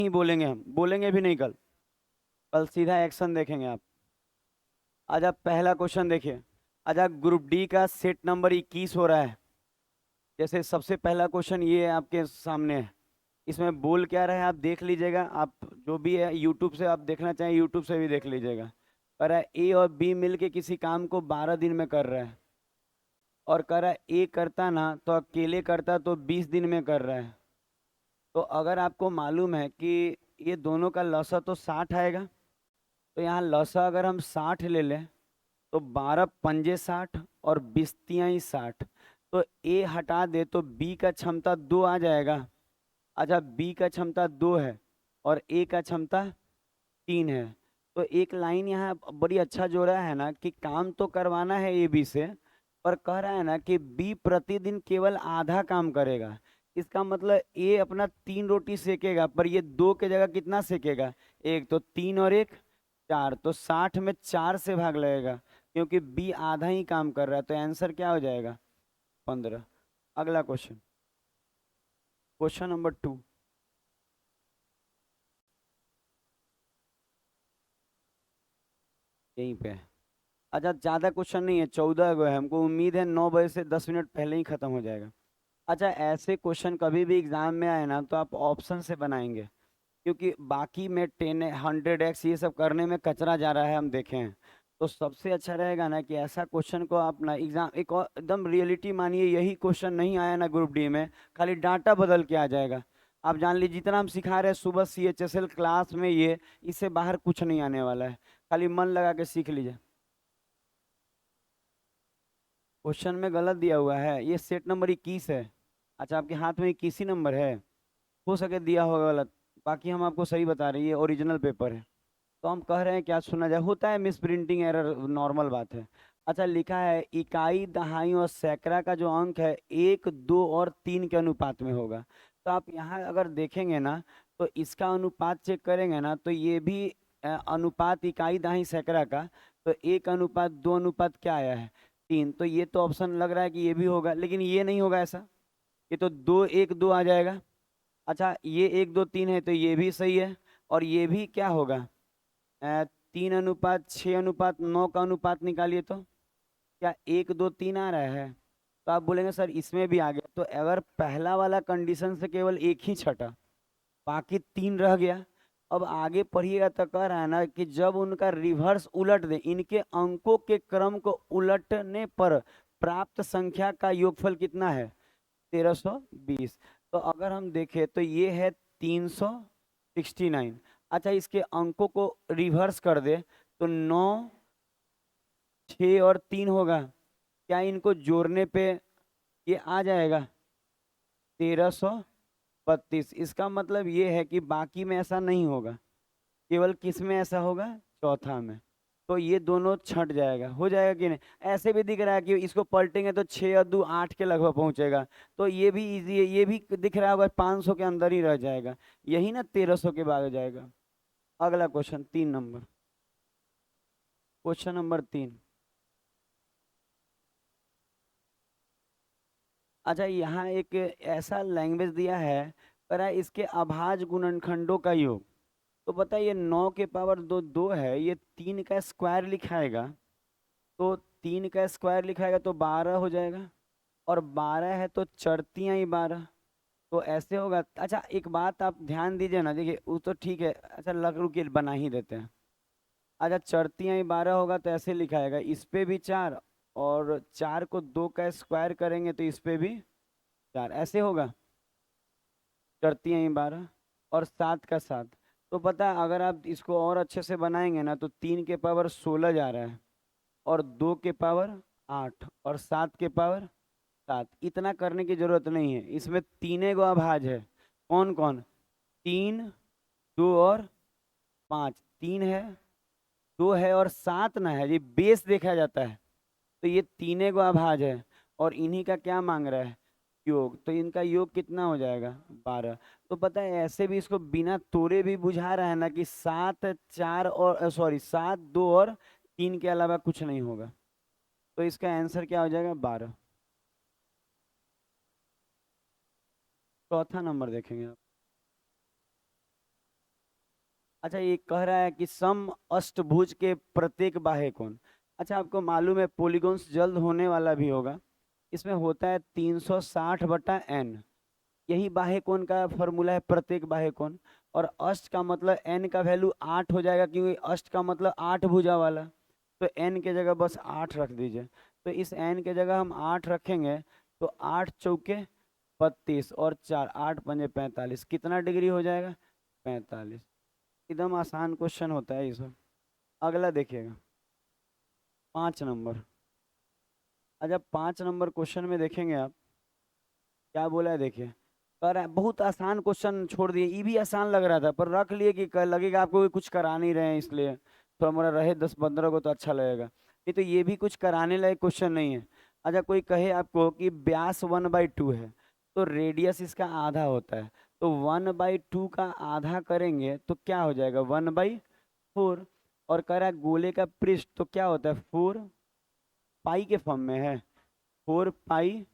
नहीं बोलेंगे, हम बोलेंगे भी नहीं कल। कल सीधा एक्शन देखेंगे आप। आज आप पहला क्वेश्चन देखिए। आज आप ग्रुप डी का सेट नंबर 21 हो रहा है। जैसे सबसे पहला क्वेश्चन ये आपके सामने है। इसमें बोल क्या रहा है आप देख लीजिएगा। आप जो भी है यूट्यूब से आप देखना चाहें यूट्यूब से भी देख लीजिएगा। कह रहा है ए और बी मिलके किसी काम को 12 दिन में कर रहा है। और कह रहा है ए करता ना तो अकेले करता तो 20 दिन में कर रहा है। तो अगर आपको मालूम है कि ये दोनों का लसा तो 60 आएगा। तो यहाँ लसा अगर हम 60 ले लें तो 12 पंजे 60 और बिस्तियाँ ही 60। तो ए हटा दे तो बी का क्षमता 2 आ जाएगा। अच्छा, बी का क्षमता 2 है और ए का क्षमता 3 है। तो एक लाइन यहाँ बड़ी अच्छा जोड़ा है ना कि काम तो करवाना है ए बी से, पर कह रहा है ना कि बी प्रतिदिन केवल आधा काम करेगा। इसका मतलब ए अपना 3 रोटी सेकेगा पर ये 2 के जगह कितना सेकेगा? एक, तो 3 और 1 4, तो 60 में 4 से भाग लगेगा क्योंकि बी आधा ही काम कर रहा है। तो आंसर क्या हो जाएगा? 15। अगला क्वेश्चन, क्वेश्चन नंबर 2 यहीं पे है। अच्छा, ज़्यादा क्वेश्चन नहीं है, 14 गो है। हमको उम्मीद है 9 बजे से 10 मिनट पहले ही खत्म हो जाएगा। अच्छा, ऐसे क्वेश्चन कभी भी एग्जाम में आए ना तो आप ऑप्शन से बनाएंगे, क्योंकि बाकी में 10 100x ये सब करने में कचरा जा रहा है, हम देखे हैं। तो सबसे अच्छा रहेगा ना कि ऐसा क्वेश्चन को आप ना एग्जाम एक और एकदम रियलिटी मानिए, यही क्वेश्चन नहीं आया ना ग्रुप डी में, खाली डाटा बदल के आ जाएगा। आप जान लीजिए जितना हम सिखा रहे हैं सुबह CHSL क्लास में, ये इससे बाहर कुछ नहीं आने वाला है। खाली मन लगा के सीख लीजिए। क्वेश्चन में गलत दिया हुआ है, ये सेट नंबर 21 है। अच्छा, आपके हाथ में 21 ही नंबर है, हो सके दिया होगा गलत। बाकी हम आपको सही बता रहे हैं, ये ओरिजिनल पेपर है। तो हम कह रहे हैं क्या सुना जाए, होता है मिस प्रिंटिंग एरर, नॉर्मल बात है। अच्छा, लिखा है इकाई दहाई और सैकड़ा का जो अंक है 1 2 और 3 के अनुपात में होगा। तो आप यहाँ अगर देखेंगे ना तो इसका अनुपात चेक करेंगे ना तो ये भी अनुपात इकाई दहाई सैकड़ा का। तो 1:2 अनुपात क्या आया है? 3। तो ये तो ऑप्शन लग रहा है कि ये भी होगा, लेकिन ये नहीं होगा ऐसा। ये तो 2:1:2 आ जाएगा। अच्छा, ये 1 2 3 है तो ये भी सही है। और ये भी क्या होगा? 3:6:9 का अनुपात निकालिए तो क्या 1 2 3 आ रहा है? तो आप बोलेंगे सर इसमें भी आ गया। तो अगर पहला वाला कंडीशन से केवल एक ही छटा, बाकी 3 रह गया। अब आगे पढ़िएगा तो कह रहा है ना कि जब उनका रिवर्स उलट दे, इनके अंकों के क्रम को उलटने पर प्राप्त संख्या का योगफल कितना है? 1320। तो अगर हम देखें तो ये है 369। अच्छा, इसके अंकों को रिवर्स कर दे तो 9 6 और 3 होगा। क्या इनको जोड़ने पे ये आ जाएगा? 1332। इसका मतलब ये है कि बाकी में ऐसा नहीं होगा, केवल किस में ऐसा होगा? चौथा में। तो ये दोनों छट जाएगा, हो जाएगा कि नहीं? ऐसे भी दिख रहा है कि इसको पलटेंगे तो 6 और 2 8 के लगभग पहुंचेगा। तो ये भी इजी है, ये भी दिख रहा होगा 500 के अंदर ही रह जाएगा। यही ना 1300 के बाद हो जाएगा। अगला क्वेश्चन 3 नंबर, क्वेश्चन नंबर 3। अच्छा, यहाँ एक ऐसा लैंग्वेज दिया है, पर है इसके अभाज्य गुणनखंडों का योग। तो पता है ये 9 के पावर 2 2 है, ये 3 का स्क्वायर लिखाएगा। तो 3 का स्क्वायर लिखाएगा तो 12 हो जाएगा। और 12 है तो चरतियाँ ही 12। तो ऐसे होगा। अच्छा, एक बात आप ध्यान दीजिए ना, देखिए वो तो ठीक है, अच्छा लग रुकिए बना ही देते हैं। अच्छा, चरतियाँ ही 12 होगा तो ऐसे लिखाएगा, इस पे भी 4, और 4 को 2 का स्क्वायर करेंगे तो इस पे भी 4, ऐसे होगा। चरतियाँ ही 12 और 7 का 7। तो पता है अगर आप इसको और अच्छे से बनाएंगे ना तो 3 के पावर 16 जा रहा है, और 2 के पावर 8 और 7 के पावर 7। इतना करने की जरूरत नहीं है, इसमें तीने गो अभाज्य है। कौन कौन? 3 2 और 5। 3 है, 2 है और 7 ना है, ये बेस देखा जाता है। तो ये तीने को अभाज्य है और इन्हीं का क्या मांग रहा है? योग। तो इनका योग कितना हो जाएगा? 12। तो पता है ऐसे भी इसको बिना तोड़े भी बुझा रहा है ना कि 7 4 और सॉरी 7 2 और 3 के अलावा कुछ नहीं होगा। तो इसका आंसर क्या हो जाएगा? 12। चौथा नंबर देखेंगे आप। अच्छा ये कह रहा है कि सम अष्टभुज के प्रत्येक बाह्य कोण। अच्छा आपको मालूम है पॉलीगॉन्स जल्द होने वाला भी होगा। इसमें होता है 360/n। यही बाह्य कोण का फॉर्मूला है प्रत्येक बाह्य कोण। और अष्ट का मतलब n का वैल्यू 8 हो जाएगा क्योंकि अष्ट का मतलब 8 भुजा वाला। तो n के जगह बस 8 रख दीजिए। तो इस n के जगह हम 8 रखेंगे तो 8 चौके 32 और 4 8 पंजे 45 कितना डिग्री हो जाएगा 45। एकदम आसान क्वेश्चन होता है ये सब। अगला देखिएगा 5 नंबर। अच्छा 5 नंबर क्वेश्चन में देखेंगे आप क्या बोला है देखिए। कर बहुत आसान क्वेश्चन छोड़ दिए ये भी आसान लग रहा था पर रख लिए कि लगेगा आपको कि कुछ करा नहीं रहे हैं इसलिए थोड़ा मोड़ा रहे 10-15 को तो अच्छा लगेगा। नहीं तो ये भी कुछ कराने लायक क्वेश्चन नहीं है। अच्छा कोई कहे आपको कि व्यास 1/2 है तो रेडियस इसका आधा होता है। तो 1/2 का आधा करेंगे तो क्या हो जाएगा 1/4। और कह रहा है गोले का पृष्ठ तो क्या होता है 4 पाई के फॉर्म में है 4 पाई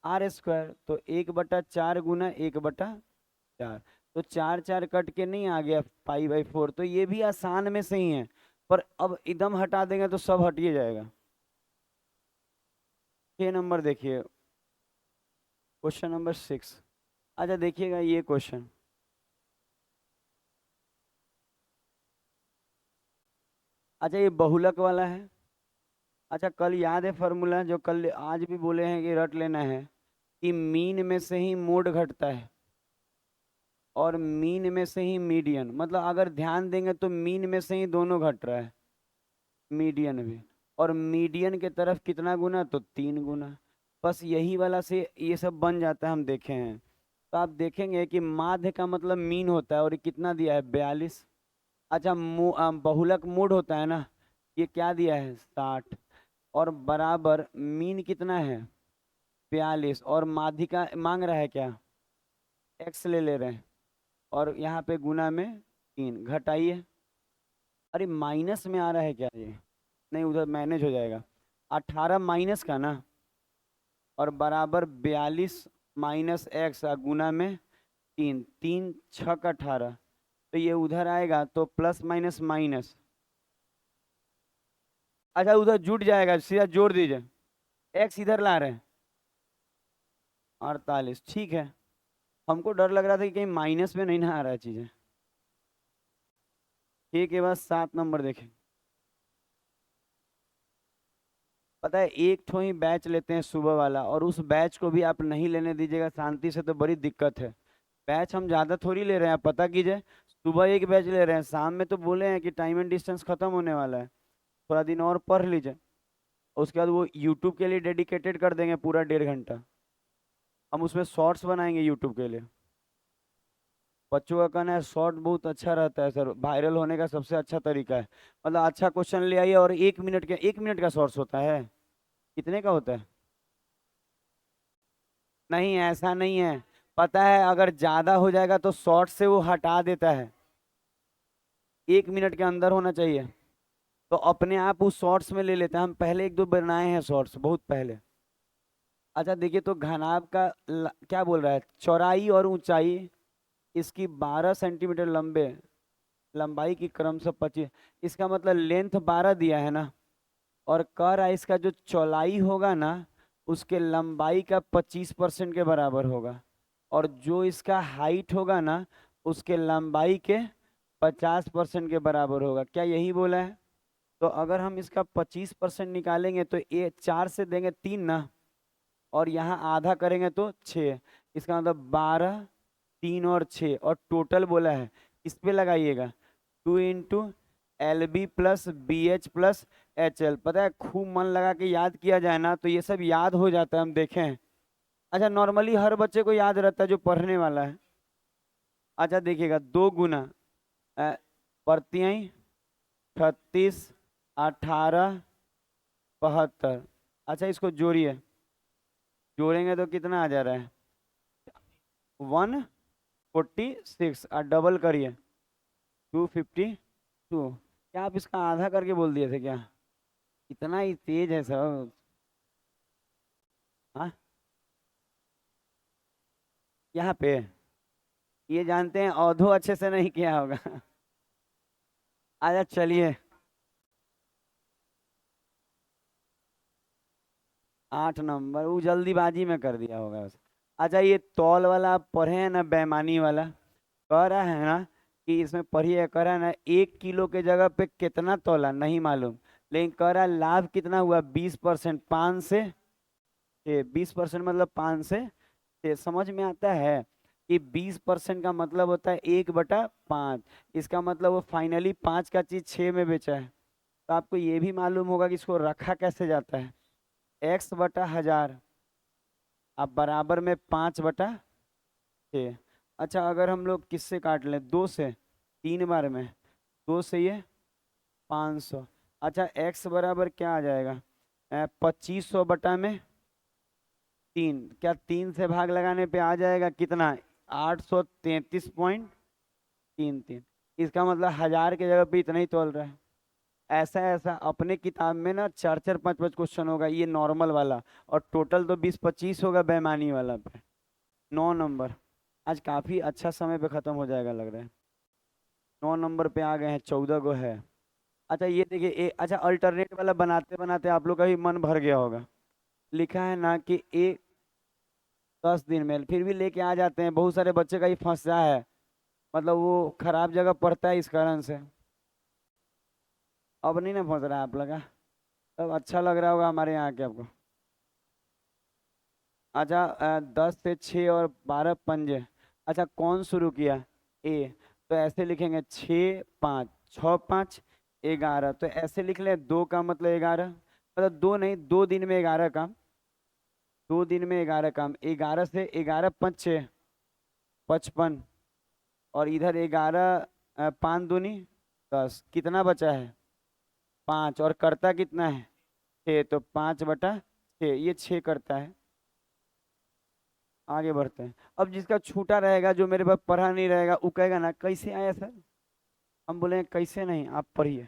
r² तो 1/4 गुना 1/4। तो 4 4 कट के नहीं आ गया π/4 तो ये भी आसान में से ही है। पर अब एकदम हटा देंगे तो सब हट ही जाएगा। 6 नंबर देखिए क्वेश्चन नंबर 6। अच्छा देखिएगा ये क्वेश्चन। अच्छा ये बहुलक वाला है। अच्छा कल याद है फॉर्मूला जो कल आज भी बोले हैं कि रट लेना है कि मीन में से ही मोड घटता है और मीन में से ही मीडियन। मतलब अगर ध्यान देंगे तो मीन में से ही दोनों घट रहा है मीडियन भी। और मीडियन के तरफ कितना गुना तो 3 गुना। बस यही वाला से ये सब बन जाता है हम देखे हैं। तो आप देखेंगे कि माध्य का मतलब मीन होता है और ये कितना दिया है 42। अच्छा बहुलक मूड होता है ना ये क्या दिया है 60। और बराबर मीन कितना है 42 और माध्य का मांग रहा है क्या एक्स ले रहे हैं। और यहाँ पे गुना में 3 घटाइए। अरे माइनस में आ रहा है क्या ये नहीं उधर मैनेज हो जाएगा। 18 माइनस का ना और बराबर 42 माइनस एक्स गुना में 3 3 छक 18। तो ये उधर आएगा तो प्लस माइनस माइनस। अच्छा उधर जुट जाएगा सीधा जोड़ दीजिए। एक्स इधर ला रहे हैं 48 ठीक है। हमको डर लग रहा था कि कहीं माइनस में नहीं ना आ रहा है चीजें। ठीक है बस 7 नंबर देखें। पता है एक ठो ही बैच लेते हैं सुबह वाला और उस बैच को भी आप नहीं लेने दीजिएगा शांति से तो बड़ी दिक्कत है। बैच हम ज़्यादा थोड़ी ले रहे हैं आप पता कीजिए। सुबह एक बैच ले रहे हैं शाम में तो बोले हैं कि टाइम एंड डिस्टेंस खत्म होने वाला है। थोड़ा दिन और पढ़ लीजिए। उसके बाद वो यूट्यूब के लिए डेडिकेटेड कर देंगे पूरा 1.5 घंटा। हम उसमें शॉर्ट्स बनाएंगे यूट्यूब के लिए। बच्चों का कहना है शॉर्ट बहुत अच्छा रहता है सर वायरल होने का सबसे अच्छा तरीका है। मतलब अच्छा क्वेश्चन ले आइए और 1 मिनट का शॉर्ट्स होता है। कितने का होता है नहीं ऐसा नहीं है। पता है अगर ज्यादा हो जाएगा तो शॉर्ट से वो हटा देता है। 1 मिनट के अंदर होना चाहिए। तो अपने आप उस शॉर्ट्स में ले लेते हैं हम पहले एक दो बनाए हैं शॉर्ट्स बहुत पहले। अच्छा देखिए तो घनाभ का क्या बोल रहा है चौड़ाई और ऊंचाई इसकी 12 सेंटीमीटर लंबाई की क्रम से 25। इसका मतलब लेंथ 12 दिया है ना। और कह रहा है इसका जो चौड़ाई होगा ना उसके लंबाई का 25% के बराबर होगा। और जो इसका हाइट होगा ना उसके लंबाई के 50% के बराबर होगा क्या यही बोला है। तो अगर हम इसका 25% निकालेंगे तो ये 4 से देंगे 3 ना। और यहाँ आधा करेंगे तो 6। इसका मतलब 12 3 और 6 और टोटल बोला है इस पे लगाइएगा 2 × LB + BH + HL। पता है खूब मन लगा के याद किया जाए ना तो ये सब याद हो जाता है हम देखे हैं। अच्छा नॉर्मली हर बच्चे को याद रहता है जो पढ़ने वाला है। अच्छा देखिएगा 2 गुना प्रत्यय 36 18 72। अच्छा इसको जोड़िए जोड़ेंगे तो कितना आ जा रहा है 146 और डबल करिए 252। क्या आप इसका आधा करके बोल दिए थे क्या इतना ही तेज है सब। हाँ यहाँ पे ये जानते हैं औधो अच्छे से नहीं किया होगा आजा चलिए, 8 नंबर, वो जल्दीबाजी में कर दिया होगा उसे। अच्छा ये तौल वाला आप पढ़े हैं ना, बेईमानी वाला, कह रहा है ना कि इसमें पढ़िए, कह रहा है ना 1 किलो के जगह पे कितना तौला नहीं मालूम, लेकिन कह रहा है लाभ कितना हुआ 20%, 5 से 20%, मतलब 5 से 6। समझ में आता है कि 20% का मतलब होता है 1/5। इसका मतलब वो फाइनली 5 का चीज 6 में बेचा है। तो आपको ये भी मालूम होगा कि इसको रखा कैसे जाता है, x/1000, अब बराबर में 5/6। अच्छा अगर हम लोग किससे काट लें, 2 से, 3 बार में, 2 से ये 500। अच्छा x बराबर क्या आ जाएगा, 2500/3। क्या 3 से भाग लगाने पे आ जाएगा कितना, 833.33। इसका मतलब 1000 के जगह पे इतना ही तोल रहा है। ऐसा ऐसा अपने किताब में ना 4 4 5 5 क्वेश्चन होगा, ये नॉर्मल वाला, और टोटल तो 20 25 होगा बेईमानी वाला पे। 9 नंबर, आज काफी अच्छा समय पे खत्म हो जाएगा लग रहा है। 9 नंबर पे आ गए हैं, 14 गो है। अच्छा ये देखिए, अच्छा अल्टरनेट वाला बनाते बनाते आप लोग का भी मन भर गया होगा। लिखा है ना कि 10 दिन में, फिर भी लेके आ जाते हैं, बहुत सारे बच्चे का ही फंस रहा है, मतलब वो खराब जगह पढ़ता है इस कारण से। अब नहीं ना फंस रहा है आप लगा, तब अच्छा लग रहा होगा हमारे यहाँ के आपको। अच्छा 10 से 6 और 12 पंजे। अच्छा कौन शुरू किया, ए, तो ऐसे लिखेंगे 6 5, 6 5 11, तो ऐसे लिख ले, 2 का मतलब 11, मतलब 2 नहीं, 2 दिन में 11 काम, 2 दिन में 11 काम, 11 से 11 5 6 55, और इधर 11 5 दूनी 10, कितना बचा है 5, और करता कितना है 6, तो 5/6, ये 6 करता है। आगे बढ़ते हैं। अब जिसका छूटा रहेगा, जो मेरे पास पढ़ा नहीं रहेगा, वो कहेगा ना कैसे आया सर, हम बोले कैसे नहीं, आप पढ़िए।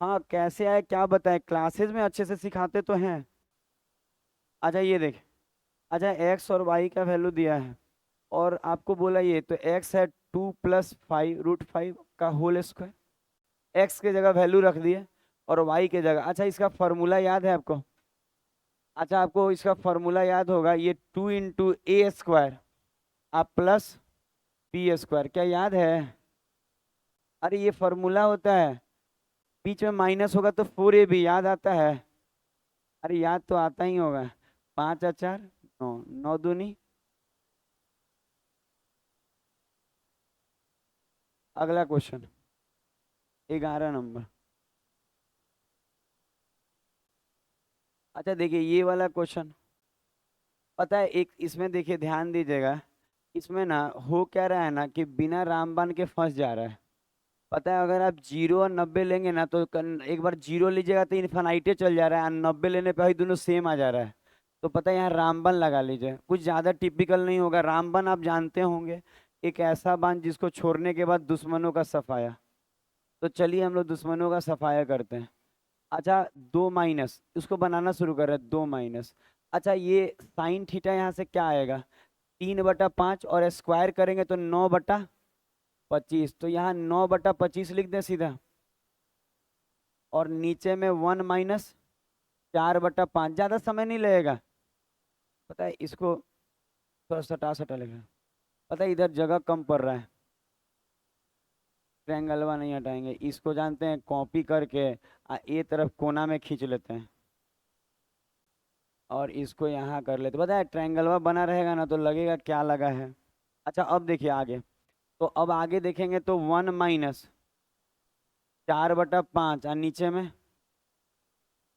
हाँ कैसे आए क्या बताएं, क्लासेस में अच्छे से सिखाते तो हैं। अच्छा ये देख, अच्छा एक्स और वाई का वैल्यू दिया है, और आपको बोला ये तो एक्स है 2 + 5 √5 का होल स्क्वायर। एक्स के जगह वैल्यू रख दिए, और वाई के जगह, अच्छा इसका फॉर्मूला याद है आपको। अच्छा आपको इसका फॉर्मूला याद होगा, ये 2 × a² आप प्लस b², क्या याद है। अरे ये फॉर्मूला होता है, बीच में माइनस होगा तो 4ab याद आता है। अरे याद तो आता ही होगा। 5 और 4 9, 9 दूनी। अगला क्वेश्चन, 11 नंबर। अच्छा देखिए ये वाला क्वेश्चन, पता है एक इसमें देखिए ध्यान दीजिएगा, इसमें ना हो क्या रहा है ना कि बिना रामबाण के फंस जा रहा है। पता है अगर आप 0 और 90 लेंगे ना, तो एक बार 0 लीजिएगा तो इन्फानाइटे चल जा रहा है, और 90 लेने पे ही दोनों सेम आ जा रहा है। तो पता है यहाँ रामबाण लगा लीजिए, कुछ ज़्यादा टिपिकल नहीं होगा। रामबाण आप जानते होंगे, एक ऐसा बाण जिसको छोड़ने के बाद दुश्मनों का सफाया। तो चलिए हम लोग दुश्मनों का सफाया करते हैं। अच्छा 2 माइनस, उसको बनाना शुरू कर रहे हैं, 2 माइनस। अच्छा ये साइन थीटा यहाँ से क्या आएगा, 3/5, और स्क्वायर करेंगे तो 9/25, तो यहाँ 9/25 लिख दें सीधा, और नीचे में 1 - 4/5, ज़्यादा समय नहीं लगेगा। पता है इसको थोड़ा सटा सटा लिखा, पता है इधर जगह कम पड़ रहा है, ट्रायंगलवा नहीं हटाएंगे, इसको जानते हैं कॉपी करके ये तरफ कोना में खींच लेते हैं, और इसको यहाँ कर लेते, पता है ट्रायंगलवा बना रहेगा ना तो लगेगा क्या लगा है। अच्छा अब देखिए आगे, तो अब आगे देखेंगे तो 1 - 4/5, और नीचे में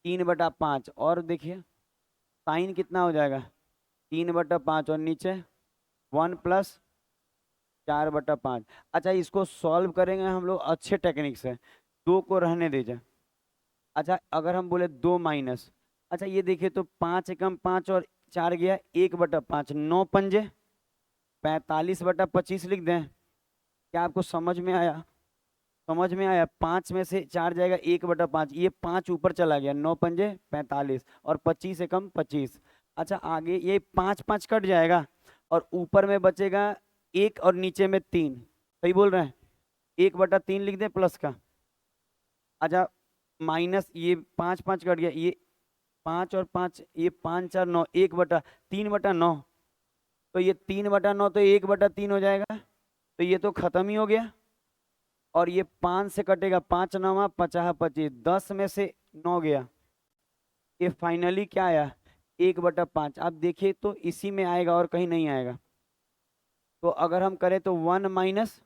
3/5, और देखिए साइन कितना हो जाएगा, 3/5, और नीचे 1 + 4/5। अच्छा इसको सॉल्व करेंगे हम लोग अच्छे टेक्निक से, 2 को रहने दीजिए। अच्छा अगर हम बोले 2 माइनस, अच्छा ये देखिए तो 5 × 5 और 4 गया 1/5, 9 पंजे 45/25 लिख दें। क्या आपको समझ में आया, समझ में आया, 5 में से 4 जाएगा 1/5, ये 5 ऊपर चला गया, 9 पंजे 45, और 25 से कम 25। अच्छा आगे ये 5 5 कट जाएगा, और ऊपर में बचेगा 1 और नीचे में 3, सही बोल रहे हैं। 1/3 लिख दें प्लस का। अच्छा माइनस ये 5 5 कट गया, ये 5 और 5, ये 5 4 9, 1/3/9। तो ये 3/9 तो 1/3 हो जाएगा, तो ये तो खत्म ही हो गया। और ये 5 से कटेगा, 5 9 50 25, 10 में से 9 गया, ये फाइनली क्या आया 1/5। आप देखिए तो इसी में आएगा और कहीं नहीं आएगा। तो अगर हम करें तो 1 -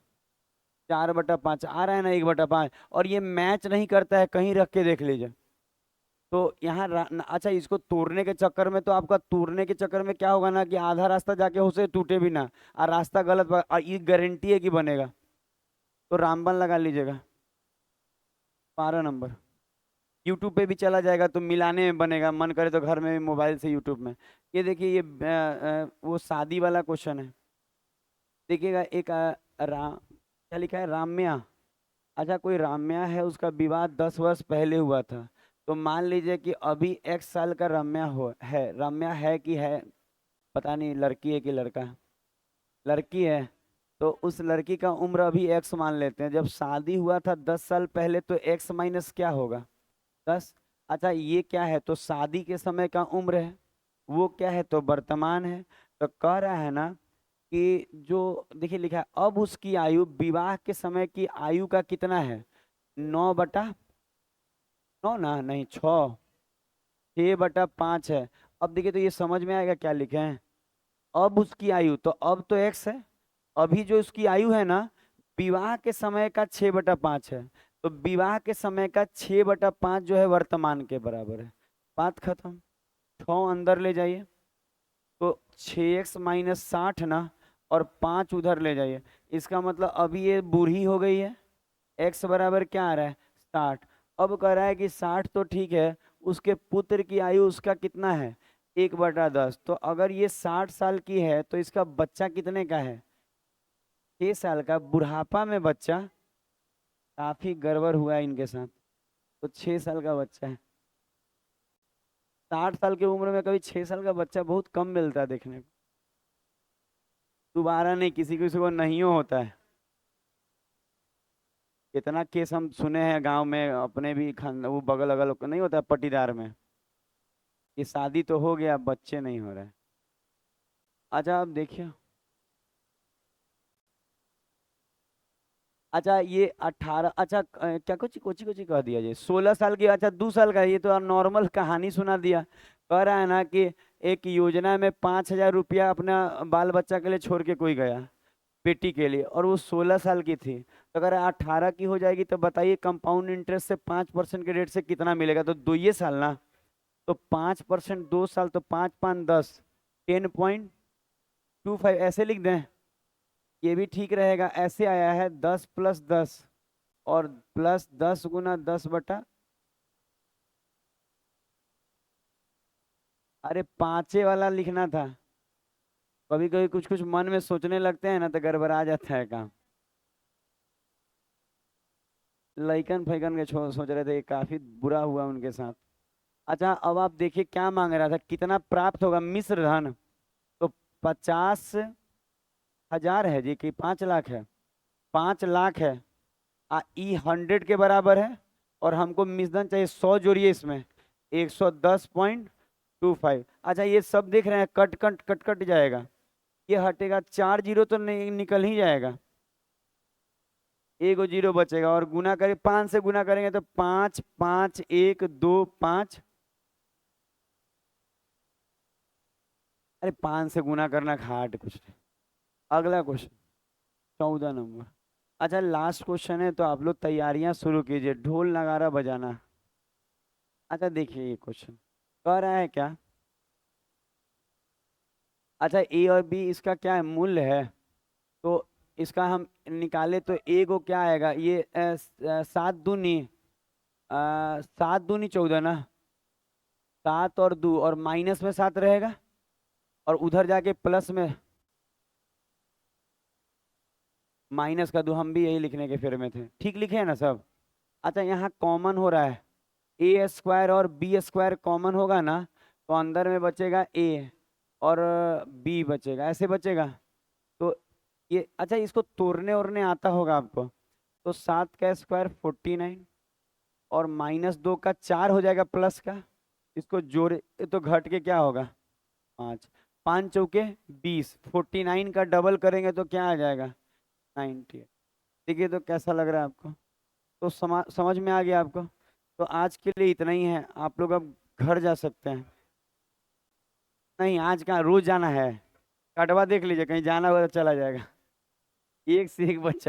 4/5 आ रहा है ना 1/5, और ये मैच नहीं करता है, कहीं रख के देख लीजिए। तो यहाँ अच्छा इसको तोड़ने के चक्कर में, तो आपका तोड़ने के चक्कर में क्या होगा ना कि आधा रास्ता जाके उसे टूटे भी ना, और रास्ता गलत और ये गारंटी है कि बनेगा। तो रामबन लगा लीजिएगा 12 नंबर। यूट्यूब पे भी चला जाएगा तो मिलाने में बनेगा, मन करे तो घर में भी मोबाइल से यूट्यूब में। ये देखिए ये वो शादी वाला क्वेश्चन है। देखिएगा एक क्या लिखा है, राम्या। अच्छा कोई राम्या है, उसका विवाह 10 वर्ष पहले हुआ था। तो मान लीजिए कि अभी X साल का रम्या हो है, रम्या है कि है, पता नहीं लड़की है कि लड़का है। लड़की है। तो उस लड़की का उम्र अभी X मान लेते हैं, जब शादी हुआ था 10 साल पहले, तो X माइनस क्या होगा 10। अच्छा ये क्या है, तो शादी के समय का उम्र है, वो क्या है तो वर्तमान है। तो कह रहा है ना कि जो देखिए लिखा है, अब उसकी आयु विवाह के समय की आयु का कितना है, 9/9 ना, नहीं 6/5 है। अब देखिए तो ये समझ में आएगा क्या लिखे हैं, अब उसकी आयु, तो अब तो X है, अभी जो उसकी आयु है ना, विवाह के समय का 6/5 है। तो विवाह के समय का 6/5 जो है वर्तमान के बराबर है। बात खत्म। 6 अंदर ले जाइए, तो 6x - 60 ना, और 5 उधर ले जाइए। इसका मतलब अभी ये बूढ़ी हो गई है, x बराबर क्या आ रहा है 60। अब कह रहा है कि 60 तो ठीक है, उसके पुत्र की आयु उसका कितना है 1/10। तो अगर ये 60 साल की है तो इसका बच्चा कितने का है 6 साल का। बुढ़ापा में बच्चा, काफी गड़बड़ हुआ है इनके साथ। तो 6 साल का बच्चा है। 60 साल की उम्र में कभी 6 साल का बच्चा बहुत कम मिलता है देखने को। दोबारा नहीं, किसी किसी को नहीं होता है। इतना केस हम सुने हैं गांव में, अपने भी खान वो बगल अगल को नहीं होता पटीदार में, कि शादी तो हो गया बच्चे नहीं हो रहे। अच्छा अब देखिए, अच्छा ये 18, अच्छा क्या कुछ कोची कोची कह दिया जी 16 साल की, अच्छा 2 साल का, ये तो नॉर्मल कहानी सुना दिया। कह रहा है ना कि एक योजना में 5,000 रुपया अपना बाल बच्चा के लिए छोड़ के कोई गया, बेटी के लिए, और वो 16 साल की थी। तो अगर 18 की हो जाएगी तो बताइए कंपाउंड इंटरेस्ट से 5% के रेट से कितना मिलेगा, तो 2 साल ना। तो 5%, 2 साल, तो 5 5 10, 10.25 ऐसे लिख दें। ये भी ठीक रहेगा, ऐसे आया है 10 + 10, और +10 × 10 अरे पांचे वाला लिखना था। कभी कभी कुछ कुछ मन में सोचने लगते हैं ना तो गड़बड़ा जाता है काम। लइकन फैकन के सोच रहे थे, काफी बुरा हुआ उनके साथ। अच्छा अब आप देखिए क्या मांग रहा था, कितना प्राप्त होगा मिश्र धन। तो 50,000 है जी कि 5 लाख है, 5 लाख है। ई 100 के बराबर है, और हमको मिश्रण चाहिए 100, जोड़िए इसमें 110.25। अच्छा ये सब देख रहे हैं, कट कट कट कट जाएगा, ये हटेगा, 4 जीरो तो नहीं निकल ही जाएगा, एक जीरो बचेगा। और गुना करें 5 से, गुना करेंगे तो 5 5 1 2 5। अरे 5 से गुना करना हार्ड कुछ नहीं। अगला क्वेश्चन 14 नंबर। अच्छा लास्ट क्वेश्चन है, तो आप लोग तैयारियां शुरू कीजिए, ढोल नगारा बजाना। अच्छा देखिए ये क्वेश्चन कह रहा है क्या, अच्छा ए और बी इसका क्या है मूल्य है। तो इसका हम निकाले तो ए को क्या आएगा, ये 7 दूनी 14 ना, 7 और 2, और माइनस में 7 रहेगा, और उधर जाके प्लस में -2। हम भी यही लिखने के फेर में थे, ठीक लिखे हैं ना सब। अच्छा यहाँ कॉमन हो रहा है, A² और B² कॉमन होगा ना, तो अंदर में बचेगा ए, और बी बचेगा, ऐसे बचेगा। तो ये अच्छा इसको तोड़ने ओड़ने आता होगा आपको। तो 7 का स्क्वायर 49 और -2 का 4 हो जाएगा प्लस का, इसको जोड़े तो घट के क्या होगा 5, 5 चौके 20, 49 का डबल करेंगे तो क्या आ जाएगा 90। ठीक है, तो कैसा लग रहा है आपको? तो समझ में आ गया आपको? तो आज के लिए इतना ही है, आप लोग अब घर जा सकते हैं। नहीं, आज कहाँ, रोज जाना है। कटवा देख लीजिए, कहीं जाना होगा तो चला जाएगा। एक से एक बच्चा